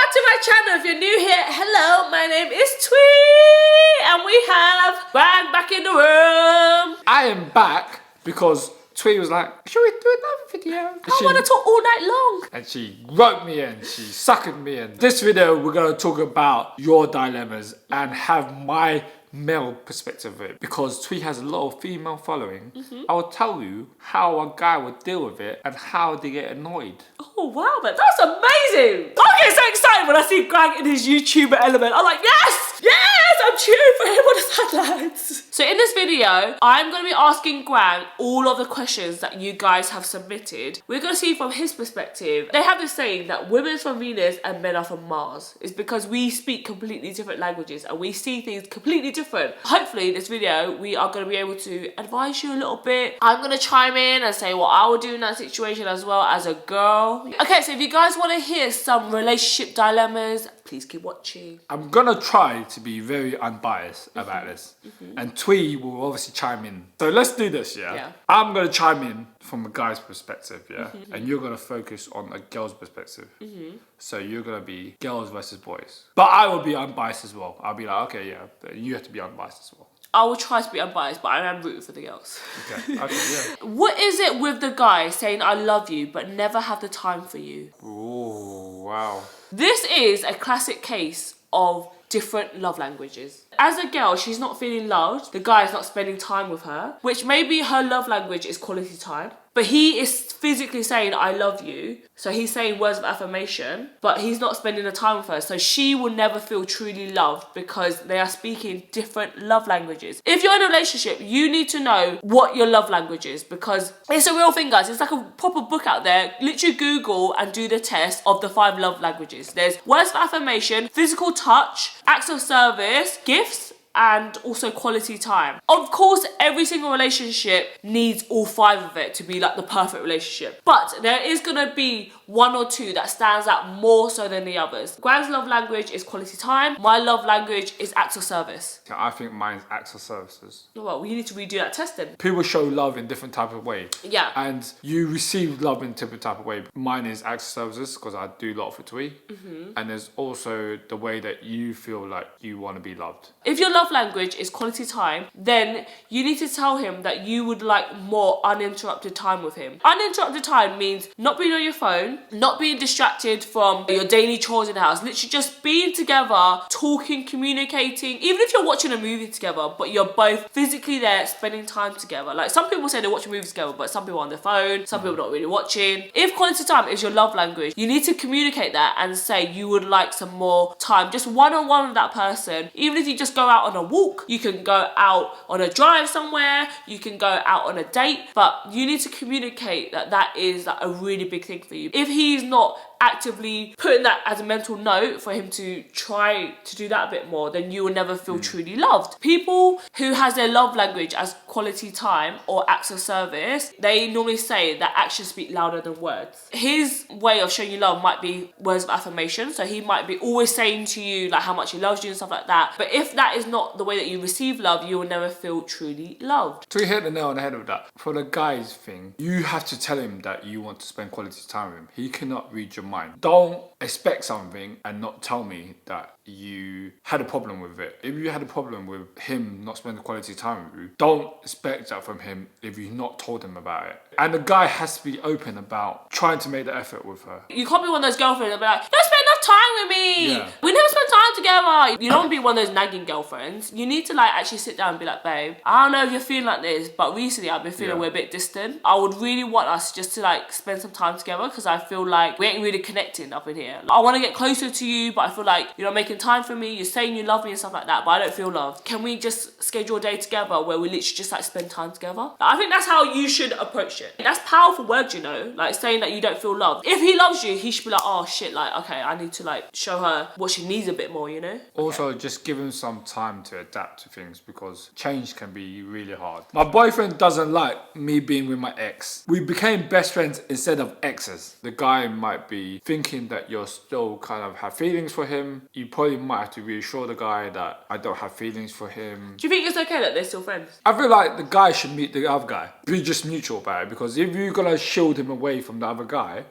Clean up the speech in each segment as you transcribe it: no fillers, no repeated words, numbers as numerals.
back to my channel. If you're new here, hello, my name is Thuy, and we have Quang back in the room. I am back because Thuy was like, should we do another video? I want to talk all night long. And she wrote me in, she suckered me in. This video, we're going to talk about your dilemmas and have my male perspective of it, because Thuy has a lot of female following. I will tell you how a guy would deal with it and how they get annoyed. Oh wow, man, that's amazing. I get so excited when I see Quang in his YouTuber element. I'm like, yes, yes, I'm cheering for him on the sidelines. So in this video, I'm going to be asking Quang all of the questions that you guys have submitted. We're going to see from his perspective. They have this saying that women are from Venus and men are from Mars. It's because we speak completely different languages and we see things completely different. Hopefully in this video we are going to be able to advise you a little bit. I'm going to chime in and say what I would do in that situation as well as a girl. Okay, so if you guys want to hear some relationship dilemmas, please keep watching. I'm going to try to be very unbiased about this. And Thuy will obviously chime in. So let's do this, yeah? I'm going to chime in from a guy's perspective, yeah? And you're going to focus on a girl's perspective. So you're going to be girls versus boys. But I will be unbiased as well. I'll be like, okay, yeah, you have to be unbiased as well. I will try to be unbiased, but I am rooting for the girls. Okay, yeah. What is it with the guy saying I love you but never have the time for you? Ooh, wow. This is a classic case of different love languages. As a girl, she's not feeling loved. The guy is not spending time with her, which maybe her love language is quality time. But he is physically saying, I love you. So he's saying words of affirmation, but he's not spending the time with her. So she will never feel truly loved because they are speaking different love languages. If you're in a relationship, you need to know what your love language is, because it's a real thing, guys. It's like a proper book out there. Literally Google and do the test of the 5 love languages. There's words of affirmation, physical touch, acts of service, gifts, and also quality time. Of course, every single relationship needs all 5 of it to be like the perfect relationship. But there is gonna be 1 or 2 that stands out more so than the others. Quang's love language is quality time. My love language is acts of service. I think mine's acts of services. Well, we need to redo that test then. People show love in different type of way. Yeah. And you receive love in different type of way. Mine is acts of services because I do a lot for Thuy. And there's also the way that you feel like you want to be loved. If your love language is quality time, then you need to tell him that you would like more uninterrupted time with him. Uninterrupted time means not being on your phone, not being distracted from your daily chores in the house, literally just being together, talking, communicating, even if you're watching a movie together, but you're both physically there, spending time together. Like some people say they watch movies together, but some people are on their phone, some people not really watching. If quality time is your love language, you need to communicate that and say you would like some more time, just one-on-one with that person. Even if you just go out on a walk, you can go out on a drive somewhere, you can go out on a date, but you need to communicate that that is like a really big thing for you. If he's not actively putting that as a mental note for him to try to do that a bit more, then you will never feel truly loved. People who has their love language as quality time or acts of service, they normally say that actions speak louder than words. His way of showing you love might be words of affirmation, so he might be always saying to you like how much he loves you and stuff like that. But if that is not the way that you receive love, you will never feel truly loved. So you hit the nail on the head with that. For the guy's thing, you have to tell him that you want to spend quality time with him. He cannot read your mind. Don't expect something and not tell me that you had a problem with it. If you had a problem with him not spending quality time with you, don't expect that from him if you've not told him about it. And the guy has to be open about trying to make the effort with her. You can't be one of those girlfriends that be like, don't spend enough time with me. We never spend time together. You don't want to be one of those nagging girlfriends. You need to like actually sit down and be like, babe, I don't know if you're feeling like this, but recently I've been feeling we're a bit distant. I would really want us just to like spend some time together because I feel like we ain't really connecting up in here. Like, I want to get closer to you, but I feel like you're not making time for me. You're saying you love me and stuff like that, but I don't feel loved. Can we just schedule a day together where we literally just like spend time together? Like, I think that's how you should approach it. That's powerful words, you know, like saying that you don't feel loved. If he loves you, he should be like, oh shit, like, okay, I need to like show her what she needs a bit more, you know? Also, just give him some time to adapt to things because change can be really hard. My boyfriend doesn't like me being with my ex. We became best friends instead of exes. The guy might be thinking that you're still kind of have feelings for him. You probably might have to reassure the guy that I don't have feelings for him. Do you think it's okay that they're still friends? I feel like the guy should meet the other guy. Be just mutual about it, because if you're gonna shield him away from the other guy,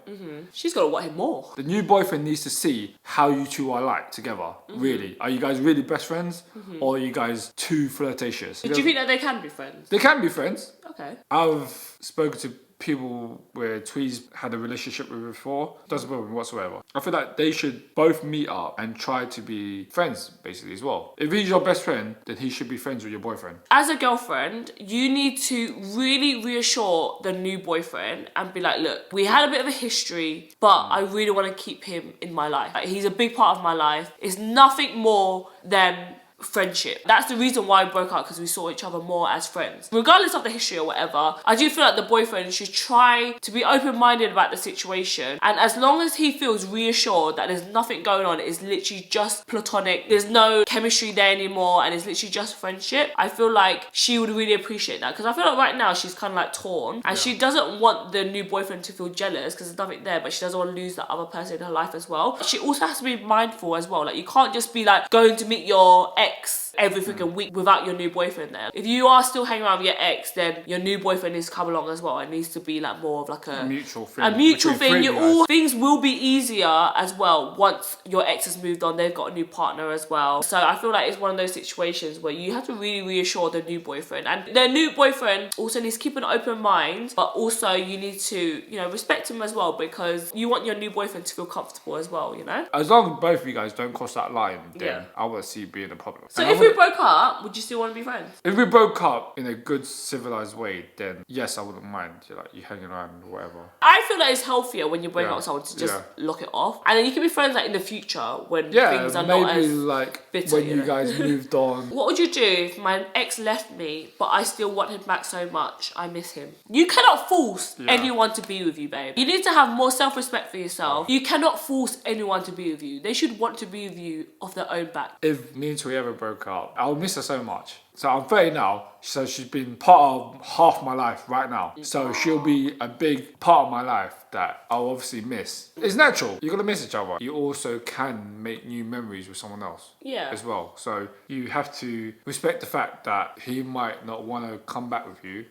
she's gonna want him more. the new boyfriend needs to see see how you two are like together. Really, are you guys really best friends, or are you guys too flirtatious? Do you think that they can be friends? They can be friends. Okay. I've spoken to people where Thuy's had a relationship with before. Doesn't bother me whatsoever. I feel like they should both meet up and try to be friends, basically, as well. If he's your best friend, then he should be friends with your boyfriend. As a girlfriend, you need to really reassure the new boyfriend and be like, look, we had a bit of a history, but I really want to keep him in my life. Like, he's a big part of my life. It's nothing more than friendship. That's the reason why we broke up, because we saw each other more as friends. Regardless of the history or whatever, I do feel like the boyfriend should try to be open-minded about the situation, and as long as he feels reassured that there's nothing going on, it's literally just platonic, there's no chemistry there anymore, and it's literally just friendship, I feel like she would really appreciate that, because I feel like right now she's kind of like torn, and she doesn't want the new boyfriend to feel jealous because there's nothing there, but she doesn't want to lose that other person in her life as well. She also has to be mindful as well, like you can't just be like going to meet your ex every freaking week without your new boyfriend there. If you are still hanging around with your ex, then your new boyfriend needs to come along as well. It needs to be like more of like a mutual thing. A mutual thing. Things will be easier as well once your ex has moved on. They've got a new partner as well. So I feel like it's one of those situations where you have to really reassure the new boyfriend, and their new boyfriend also needs to keep an open mind, but also you need to, you know, respect him as well, because you want your new boyfriend to feel comfortable as well, you know? As long as both of you guys don't cross that line, then I won't see it being a problem. So if we broke up, would you still want to be friends? If we broke up in a good civilized way, then yes, I wouldn't mind. You're like, you hanging around or whatever. I feel like it's healthier when you break up with someone to just lock it off, and then you can be friends like in the future when things are not as like bitter, when you guys moved on. What would you do if my ex left me, but I still want him back so much? I miss him. You cannot force anyone to be with you, babe. You need to have more self-respect for yourself. You cannot force anyone to be with you. They should want to be with you off their own back. If me and Thuy ever broke up, I would miss her so much. So I'm 30 now, so she's been part of half my life right now. So she'll be a big part of my life that I'll obviously miss. It's natural. You're gonna miss each other. You also can make new memories with someone else as well. So you have to respect the fact that he might not want to come back with you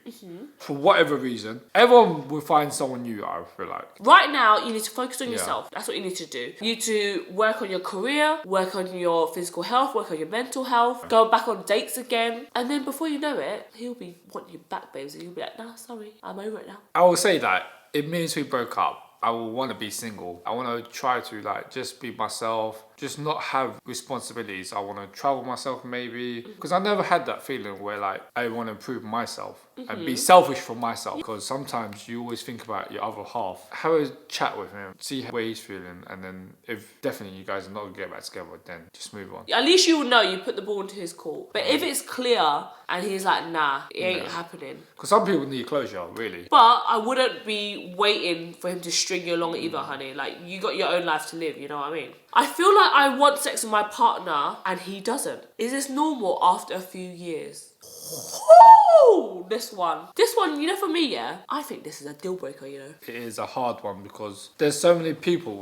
for whatever reason. Everyone will find someone new, I feel like. Right now, you need to focus on yourself. That's what you need to do. You need to work on your career, work on your physical health, work on your mental health, go back on dates again. And then before you know it, he'll be wanting you back, babes. And you'll be like, nah, sorry, I'm over it now. I will say that if me and Thuy broke up, I will want to be single. I want to try to like just be myself, just not have responsibilities. I want to travel myself maybe, because I never had that feeling where like I want to improve myself and be selfish for myself, because sometimes you always think about your other half. Have a chat with him, see where he's feeling, and then if definitely you guys are not going to get back together, then just move on. At least you will know you put the ball into his court. But if it's clear and he's like, nah, it ain't happening. Because some people need closure, really. But I wouldn't be waiting for him to string you along either, honey. Like, you got your own life to live, you know what I mean? I feel like I want sex with my partner and he doesn't. Is this normal after a few years? Ooh, this one, you know, for me, yeah, I think this is a deal breaker, you know. It is a hard one because there's so many people,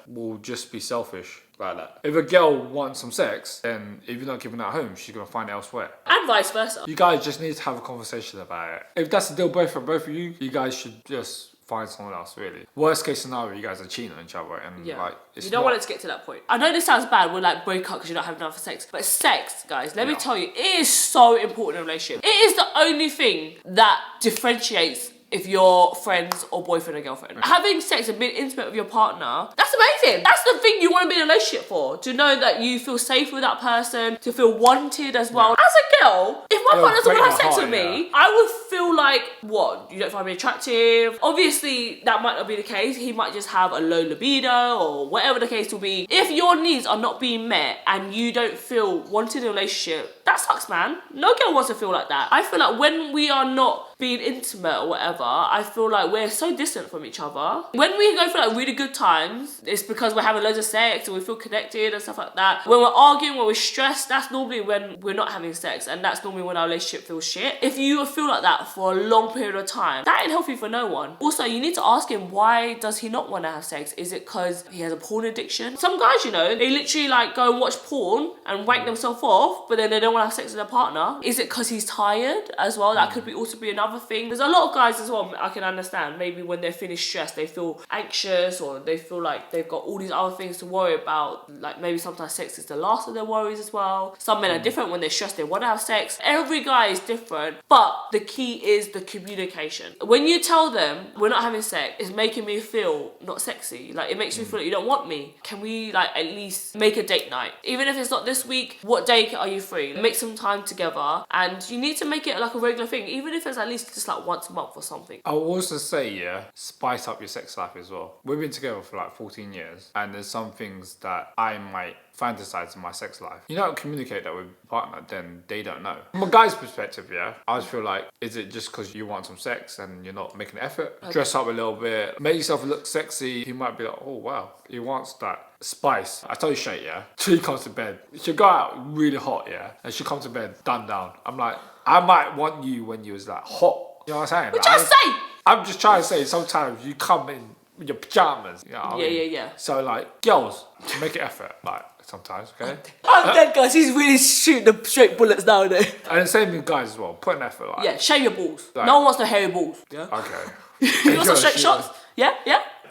will just be selfish like that. If a girl wants some sex, then if you're not giving it at home, she's gonna find it elsewhere. And vice versa. You guys just need to have a conversation about it. If that's a deal breaker for both of you, you guys should just find someone else, really. Worst case scenario, you guys are cheating on each other, and like, it's you don't want it to get to that point. I know this sounds bad, we're like break up because you're not having enough sex, but sex, guys, let me tell you, it is so important in a relationship. It is the only thing that differentiates if you're friends or boyfriend or girlfriend. Having sex and being intimate with your partner, that's amazing. That's the thing you want to be in a relationship for. To know that you feel safe with that person, to feel wanted as well. As a girl, if my partner doesn't want to have sex with me, I would feel like, what, you don't find me attractive? Obviously, that might not be the case. He might just have a low libido or whatever the case will be. If your needs are not being met and you don't feel wanted in a relationship, that sucks, man. No girl wants to feel like that. I feel like when we are not being intimate or whatever, I feel like we're so distant from each other. When we go for like really good times, it's because we're having loads of sex and we feel connected and stuff like that. When we're arguing, when we're stressed, that's normally when we're not having sex, and that's normally when our relationship feels shit. If you feel like that that for a long period of time, that ain't healthy for no one. Also, you need to ask him, why does he not want to have sex? Is it because he has a porn addiction? Some guys, you know, they literally like go and watch porn and wank themselves off, but then they don't want to have sex with their partner. Is it because he's tired as well? That could be also be another thing. There's a lot of guys as well, I can understand. Maybe when they're finished stressed, they feel anxious, or they feel like they've got all these other things to worry about. Like maybe sometimes sex is the last of their worries as well. Some men are different. When they're stressed, they want to have sex. Every guy is different, but the key is the communication. When you tell them, we're not having sex, it's making me feel not sexy. Like, it makes me feel like you don't want me. Can we like at least make a date night? Even if it's not this week, what day are you free? Make some time together, and you need to make it like a regular thing, even if it's at least just like once a month or something. I will also say, yeah, spice up your sex life as well. We've been together for like 14 years, and there's some things that I might fantasize in my sex life. You don't communicate that with your partner, then they don't know. From a guy's perspective, yeah, I just feel like, is it just because you want some sex and you're not making an effort? Okay. Dress up a little bit, make yourself look sexy. He might be like, oh wow, he wants that spice. I tell you straight, yeah, she comes to bed, she'll go out really hot, yeah, and she comes to bed done down. I'm like, I might want you when you was like hot. You know what I'm saying? What you say? I'm just trying to say, sometimes you come in with your pajamas. You know what I mean? Yeah. So like, girls, make an effort, like sometimes, okay? I'm dead, guys. He's really shooting the straight bullets now, though. And the same with guys as well. Put an effort, like. Yeah, shave your balls. Like, no one wants no hairy balls. Yeah. Okay. You want some straight shots? Yeah.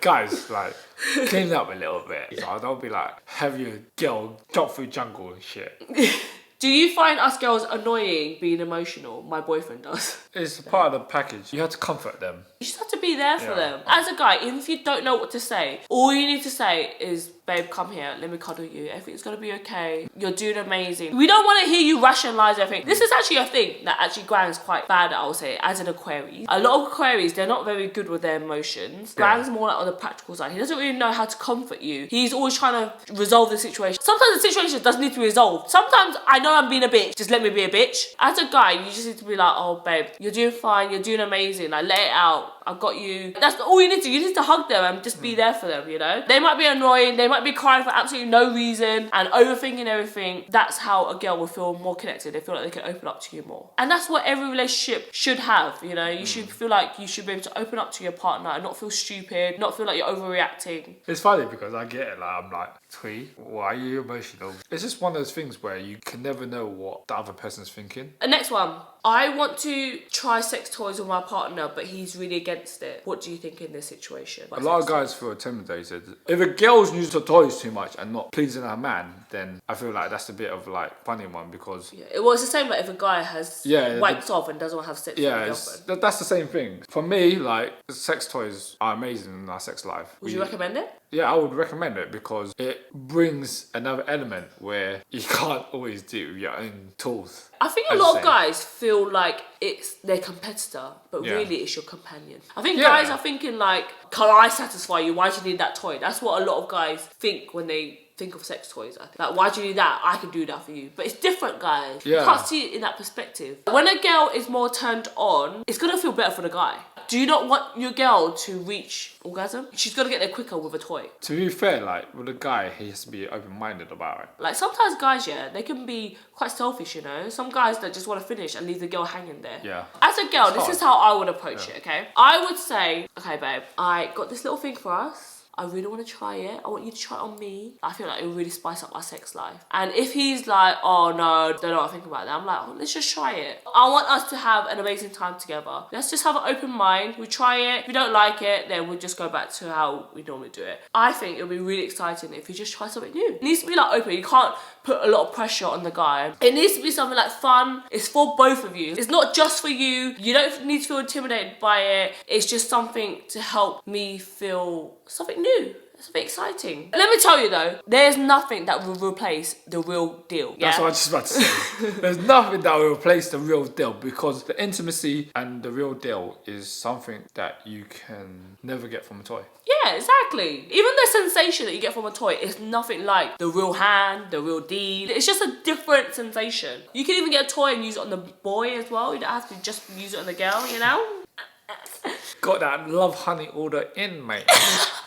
Guys, like, clean up a little bit. You know, don't be like, have your girl jump through jungle and shit. Do you find us girls annoying being emotional? My boyfriend does. It's part of the package. You have to comfort them. You just have to be there for them. As a guy, even if you don't know what to say, all you need to say is, babe, come here, let me cuddle you. Everything's gonna be okay. You're doing amazing. We don't want to hear you rationalise everything. This is actually a thing that actually Quang's quite bad at, I would say, as an Aquarius. A lot of Aquarius, they're not very good with their emotions. Quang's more like on the practical side. He doesn't really know how to comfort you. He's always trying to resolve the situation. Sometimes the situation doesn't need to be resolved. Sometimes I know I'm being a bitch, just let me be a bitch. As a guy, you just need to be like, oh babe, you're doing fine, you're doing amazing, like let it out. I've got you. That's all you need to. You need to hug them and just be there for them, you know? They might be annoying, they might be crying for absolutely no reason and overthinking everything. That's how a girl will feel more connected. They feel like they can open up to you more. And that's what every relationship should have, you know? You should feel like you should be able to open up to your partner and not feel stupid, not feel like you're overreacting. It's funny because I get it, like, I'm like, Thuy, why are you emotional? It's just one of those things where you can never know what the other person's thinking. The next one. I want to try sex toys with my partner, but he's really against it. What do you think in this situation? A lot of guys feel intimidated. If a girl's using her toys too much and not pleasing her man, then I feel like that's a bit of like funny one because... Yeah, well, it's the same like if a guy has wiped off and doesn't want to have sex with a girlfriend. That's the same thing. For me, like, sex toys are amazing in our sex life. Would you recommend it? Yeah, I would recommend it because it brings another element where you can't always do your own tools. I think a lot of guys feel like it's their competitor, but really it's your companion. I think guys are thinking like, can I satisfy you? Why do you need that toy? That's what a lot of guys think when they think of sex toys. I think. Like, why do you need that? I can do that for you. But it's different, guys. You can't see it in that perspective. When a girl is more turned on, it's gonna feel better for the guy. Do you not want your girl to reach orgasm? She's got to get there quicker with a toy. To be fair, like, with a guy, he has to be open-minded about it. Like, sometimes guys, they can be quite selfish, you know? Some guys that just want to finish and leave the girl hanging there. Yeah. As a girl, this is how I would approach it, okay? I would say, okay, babe, I got this little thing for us. I really want to try it. I want you to try it on me. I feel like it will really spice up our sex life. And if he's like, oh no, don't know what I think about that, I'm like, oh, let's just try it. I want us to have an amazing time together. Let's just have an open mind. We try it. If we don't like it, then we'll just go back to how we normally do it. I think it'll be really exciting if you just try something new. It needs to be like open. You can't put a lot of pressure on the guy. It needs to be something like fun. It's for both of you. It's not just for you. You don't need to feel intimidated by it. It's just something to help me feel something new. It's a bit exciting. Let me tell you though, there's nothing that will replace the real deal. That's what I was just about to say. There's nothing that will replace the real deal because the intimacy and the real deal is something that you can never get from a toy. Yeah, exactly. Even the sensation that you get from a toy is nothing like the real hand, the real deed. It's just a different sensation. You can even get a toy and use it on the boy as well. You don't have to just use it on the girl, you know? Got that love honey order in, mate.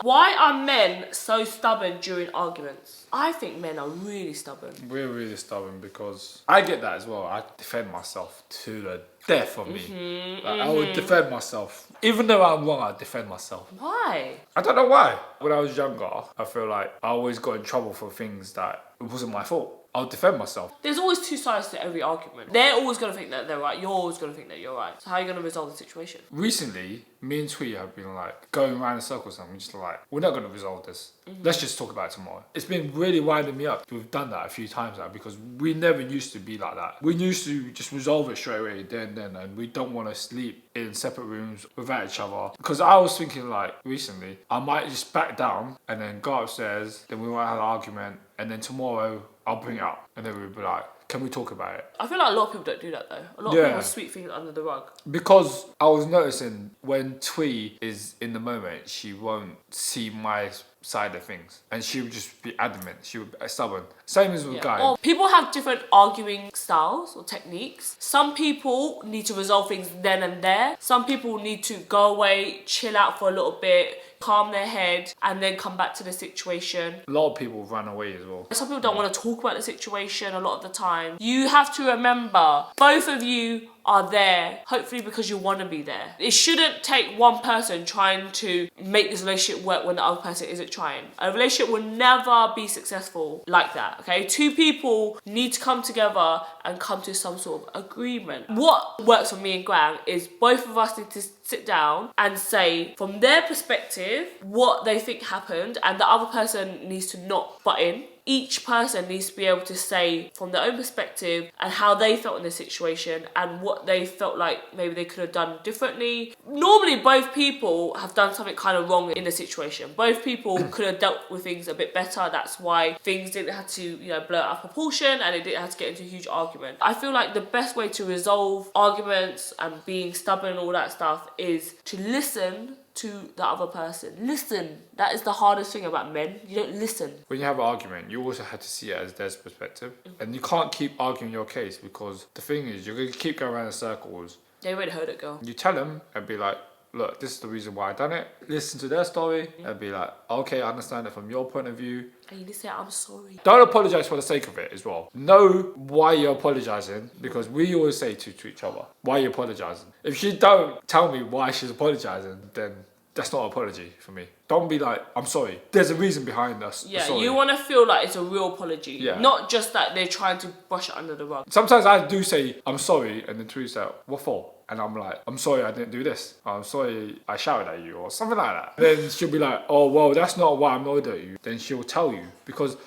Why are men so stubborn during arguments? I think men are really stubborn. We're really stubborn because I get that as well. I defend myself to the death for me. Like, I would defend myself. Even though I'm wrong, I'd defend myself. Why? I don't know why. When I was younger, I feel like I always got in trouble for things that it wasn't my fault. I'll defend myself. There's always two sides to every argument. They're always going to think that they're right. You're always going to think that you're right. So how are you going to resolve the situation? Recently, me and Thuy have been like going around in circles and we're just like, we're not going to resolve this. Let's just talk about it tomorrow. It's been really winding me up. We've done that a few times now because we never used to be like that. We used to just resolve it straight away then, and we don't want to sleep in separate rooms without each other. Because I was thinking like recently, I might just back down and then go upstairs, then we might have an argument, and then tomorrow I'll bring it up and then we'll be like, can we talk about it? I feel like a lot of people don't do that though. A lot of people sweep things under the rug. Because I was noticing when Thuy is in the moment, she won't see my side of things. And she would just be adamant. She would be stubborn. Same as with guys. Or people have different arguing styles or techniques. Some people need to resolve things then and there. Some people need to go away, chill out for a little bit, calm their head, and then come back to the situation. A lot of people run away as well. Some people don't want to talk about the situation a lot of the time. You have to remember, both of you are there, hopefully because you want to be there. It shouldn't take one person trying to make this relationship work when the other person isn't trying. A relationship will never be successful like that, okay? Two people need to come together and come to some sort of agreement. What works for me and Quang is both of us need to sit down and say, from their perspective, what they think happened, and the other person needs to not butt in. Each person needs to be able to say from their own perspective and how they felt in the situation and what they felt like maybe they could have done differently. Normally, both people have done something kind of wrong in the situation. Both people could have dealt with things a bit better. That's why things didn't have to, blow out of proportion and it didn't have to get into a huge argument. I feel like the best way to resolve arguments and being stubborn and all that stuff is to listen to the other person. Listen. That is the hardest thing about men. You don't listen. When you have an argument, you also have to see it as their perspective. And you can't keep arguing your case because the thing is, you're going to keep going around in circles. They already heard it, girl. You tell them and be like, look, this is the reason why I done it. Listen to their story and be like, okay, I understand it from your point of view. And you need to say, I'm sorry. Don't apologise for the sake of it as well. Know why you're apologising, because we always say to each other, why are you apologising? If she don't tell me why she's apologising, then that's not an apology for me. Don't be like, I'm sorry. There's a reason behind us. Yeah, you want to feel like it's a real apology. Yeah. Not just that they're trying to brush it under the rug. Sometimes I do say, I'm sorry, and then Thuy says, what for? And I'm like, I'm sorry I didn't do this. I'm sorry I shouted at you or something like that. Then she'll be like, oh, well, that's not why I'm annoyed at you. Then she'll tell you. Because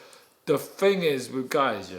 the thing is with guys,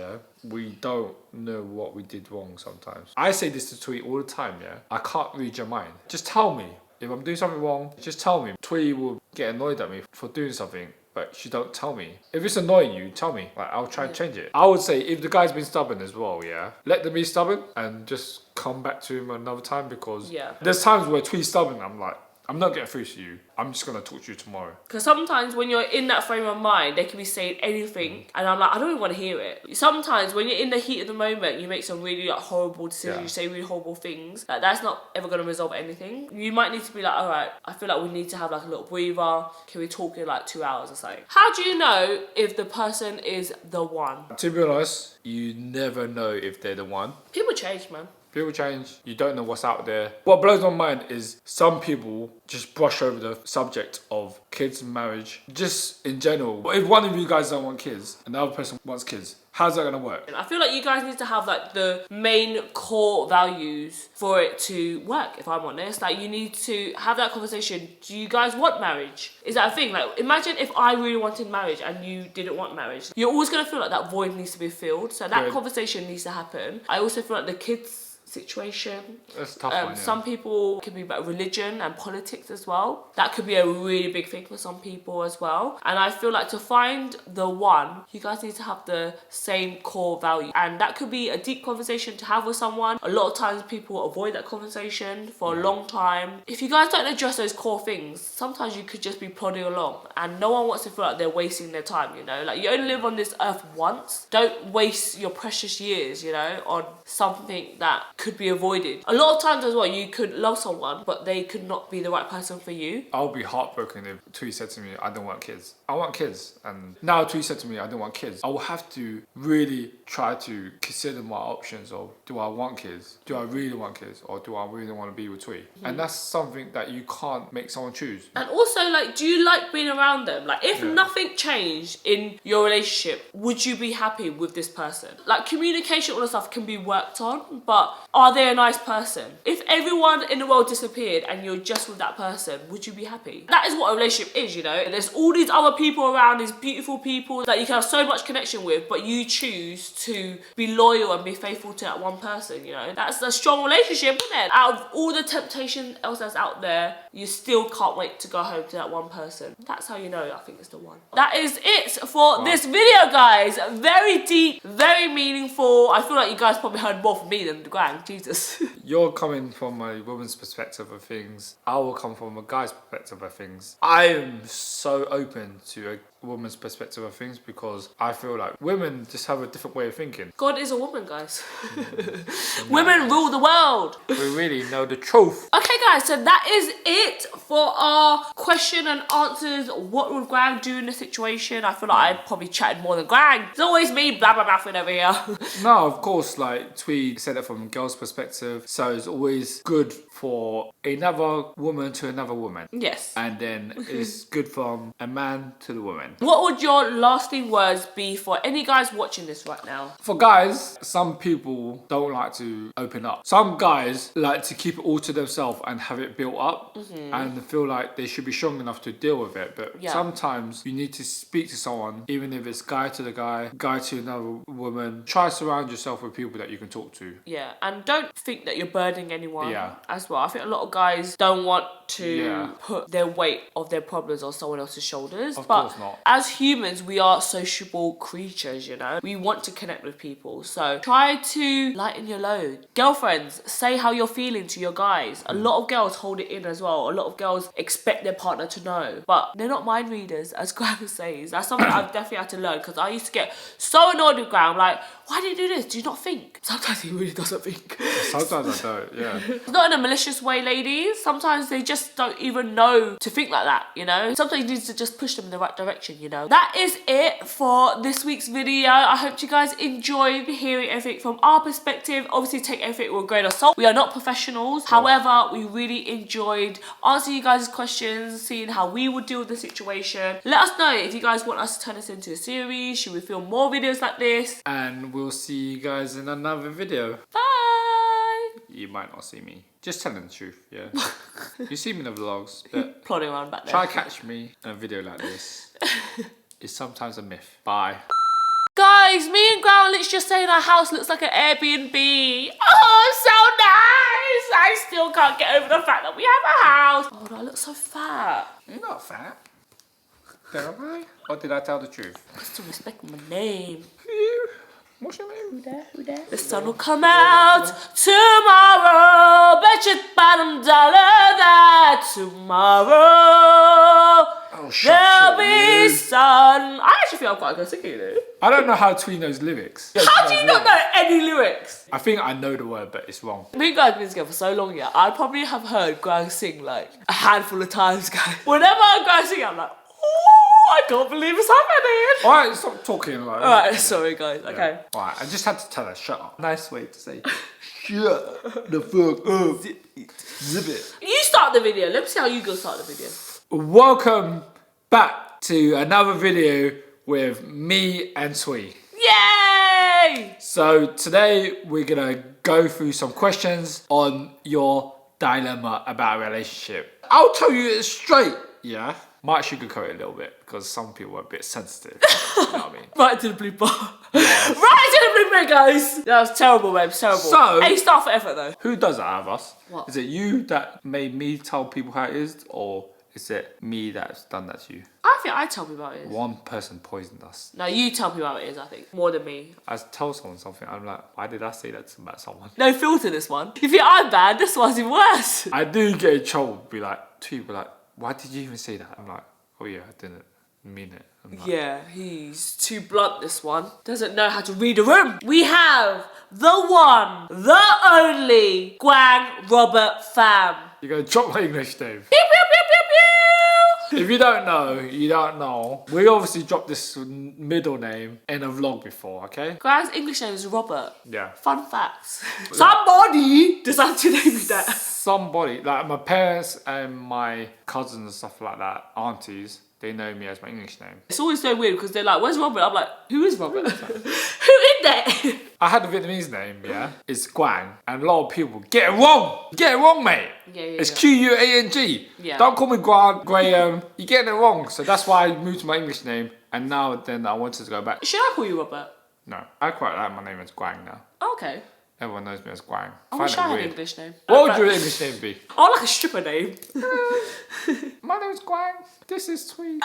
we don't know what we did wrong sometimes. I say this to Thuy all the time, I can't read your mind. Just tell me. If I'm doing something wrong, just tell me. Thuy will get annoyed at me for doing something, but she don't tell me. If it's annoying you, tell me. Like, I'll try and change it. I would say if the guy's been stubborn as well, let them be stubborn and just come back to him another time, because there's times where Thuy's stubborn, I'm like, I'm not getting through to you. I'm just going to talk to you tomorrow. Because sometimes when you're in that frame of mind, they can be saying anything. And I'm like, I don't even want to hear it. Sometimes when you're in the heat of the moment, you make some really horrible decisions. You say really horrible things. That's not ever going to resolve anything. You might need to be like, all right, I feel like we need to have like a little breather. Can we talk in like 2 hours or something? How do you know if the person is the one? To be honest, you never know if they're the one. People change, man. People change. You don't know what's out there. What blows my mind is some people just brush over the subject of kids and marriage. Just in general. If one of you guys don't want kids and the other person wants kids, how's that going to work? I feel like you guys need to have like the main core values for it to work, if I'm honest. Like, you need to have that conversation. Do you guys want marriage? Is that a thing? Like, imagine if I really wanted marriage and you didn't want marriage. You're always going to feel like that void needs to be filled. So that conversation needs to happen. I also feel like the kids situation. That's a tough one, Some people can be about religion and politics as well. That could be a really big thing for some people as well. And I feel like to find the one, you guys need to have the same core value. And that could be a deep conversation to have with someone. A lot of times people avoid that conversation for a long time. If you guys don't address those core things, sometimes you could just be plodding along and no one wants to feel like they're wasting their time, Like, you only live on this earth once. Don't waste your precious years, on something that could be avoided. A lot of times as well, you could love someone, but they could not be the right person for you. I'll be heartbroken if Thuy said to me, I don't want kids. I want kids. And now Thuy said to me, I don't want kids. I will have to really try to consider my options of, do I want kids? Do I really want kids? Or do I really want to be with Thuy? And that's something that you can't make someone choose. And also, like, do you like being around them? Like, if nothing changed in your relationship, would you be happy with this person? Like, communication, all that stuff can be worked on, but are they a nice person? If everyone in the world disappeared and you're just with that person, would you be happy? That is what a relationship is, you know? There's all these other people around, these beautiful people that you can have so much connection with, but you choose to be loyal and be faithful to that one person, you know? That's a strong relationship, isn't it? Out of all the temptation else that's out there, you still can't wait to go home to that one person. That's how you know I think it's the one. That is it for this video, guys. Very deep, very meaningful. I feel like you guys probably heard more from me than the Quang. Jesus. You're coming from a woman's perspective of things. I will come from a guy's perspective of things. I am so open to a woman's perspective of things because I feel like women just have a different way of thinking. God is a woman, guys. Women rule the world. We really know the truth. Okay, guys, so that is it for our question and answers. What would Quang do in the situation? I feel like I probably chatted more than Quang. It's always me blah blah blah over here. No, of course, like Thuy said it from a girl's perspective, so it's always good for another woman to another woman. Yes. And then it's good from a man to the woman. What would your lasting words be for any guys watching this right now? For guys, some people don't like to open up. Some guys like to keep it all to themselves and have it built up and feel like they should be strong enough to deal with it. But sometimes you need to speak to someone, even if it's guy to the guy to another woman. Try to surround yourself with people that you can talk to. Yeah, and don't think that you're burdening anyone as well. I think a lot of guys don't want to put their weight of their problems on someone else's shoulders. Of course not. As humans, we are sociable creatures, you know? We want to connect with people. So try to lighten your load. Girlfriends, say how you're feeling to your guys. A lot of girls hold it in as well. A lot of girls expect their partner to know. But they're not mind readers, as Quang says. That's something I've definitely had to learn because I used to get so annoyed with Quang. Like, why do you do this? Do you not think? Sometimes he really doesn't think. Sometimes I don't, yeah. It's not in a malicious way, ladies. Sometimes they just don't even know to think like that, you know? Sometimes you need to just push them in the right direction, you know? That is it for this week's video. I hope you guys enjoyed hearing everything from our perspective. Obviously, take everything with a grain of salt. We are not professionals. However, we really enjoyed answering you guys' questions, seeing how we would deal with the situation. Let us know if you guys want us to turn this into a series. Should we film more videos like this? And we'll see you guys in another video. Bye! You might not see me. Just telling the truth, yeah. You see me in the vlogs, but Plodding around back there. try to catch me in a video like this. It's sometimes a myth. Bye. Guys, me and Quang literally just saying our house looks like an Airbnb. Oh, so nice! I still can't get over the fact that we have a house. Oh, do I look so fat? You're not fat. There am I? Or did I tell the truth? Still respect my name. What's your name? Who there? The sun will come out tomorrow. Bet your bottom dollar that tomorrow there'll be sun. I actually feel I'm quite a good singer, you know. I don't know how Thuy knows lyrics. How do you not know any lyrics? I think I know the word, but it's wrong. Me guys have been together for so long, yeah. I probably have heard Quang sing like a handful of times, guys. Whenever I Quang sing, I'm like, oh, I can't believe it's happening. Alright, stop talking like Alright, sorry guys, okay. Alright, I just had to tell her, shut up. Nice way to say, shut the fuck up. Zip it. You start the video. Let me see how you go start the video. Welcome back to another video with me and Thuy. Yay! So today we're gonna go through some questions on your dilemma about a relationship. I'll tell you it straight, yeah? Might sugarcoat it a little bit because some people are a bit sensitive. You know what I mean? Right to the blooper. Yes. Right to the blooper, guys! That was terrible, babe. Terrible. So, A-star for effort, though. Who does that out of us? What? Is it you that made me tell people how it is, or is it me that's done that to you? I think I tell people how it is. One person poisoned us. No, you tell people how it is, I think. More than me. I tell someone something, I'm like, why did I say that about someone? No filter, this one. If you're I'm bad, this one's even worse. I do get in trouble, be like, two people like, why did you even say that? I'm like, oh yeah, I didn't mean it. Yeah, he's too blunt, this one. Doesn't know how to read a room. We have the one, the only, Quang Robert Pham. You're going to drop my English name. Pew, pew, pew, pew, pew. If you don't know, you don't know. We obviously dropped this middle name in a vlog before, okay? Quang's English name is Robert. Yeah. Fun facts. Somebody decided to name me that. Somebody, like my parents and my cousins and stuff like that, aunties, they know me as my English name. It's always so weird because they're like, where's Robert? I'm like, who is Robert? Who is that? I had a Vietnamese name, yeah? It's Quang. And a lot of people get it wrong. You get it wrong, mate. It's Quang. Yeah. Don't call me Graham. You're getting it wrong. So that's why I moved to my English name. And now then I wanted to go back. Should I call you Robert? No, I quite like my name as Quang now. Okay. Everyone knows me as Quang. I wish I had an English name. What would your English name be? I like a stripper name. My name's Quang. This is Thuy.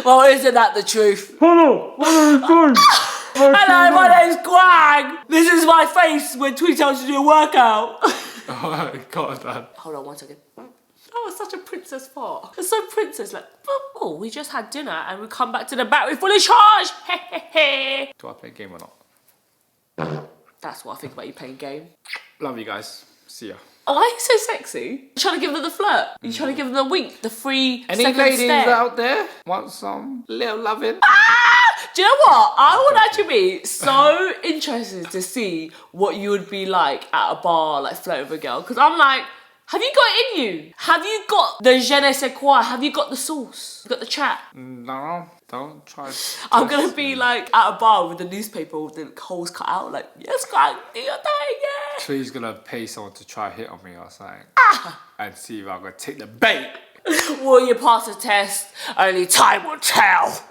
Well, isn't that the truth? Hello, my name is Thuy. Hello, my name's Quang. This is my face when Thuy tells you to do a workout. Oh my god, man. Hold on 1 second. Oh, it's such a princess fart. It's so princess, like, oh, we just had dinner and we come back to the battery fully charged. Do I play a game or not? That's what I think about you playing game. Love you guys. See ya. Oh, why are you so sexy? You trying to give them the flirt? You trying to give them the wink, the free Any second ladies stare? out there want some little loving? Do you know what? I would actually be so interested to see what you would be like at a bar, like flirting with a girl. Because I'm like, have you got it in you? Have you got the je ne sais quoi? Have you got the sauce? You got the chat? No, don't try. I'm gonna be like at a bar with the newspaper with the holes cut out, like, yes, Quang, do your thing, yeah. Tree's gonna pay someone to try hit on me or something. And see if I'm gonna take the bait. Will you pass the test? Only time will tell.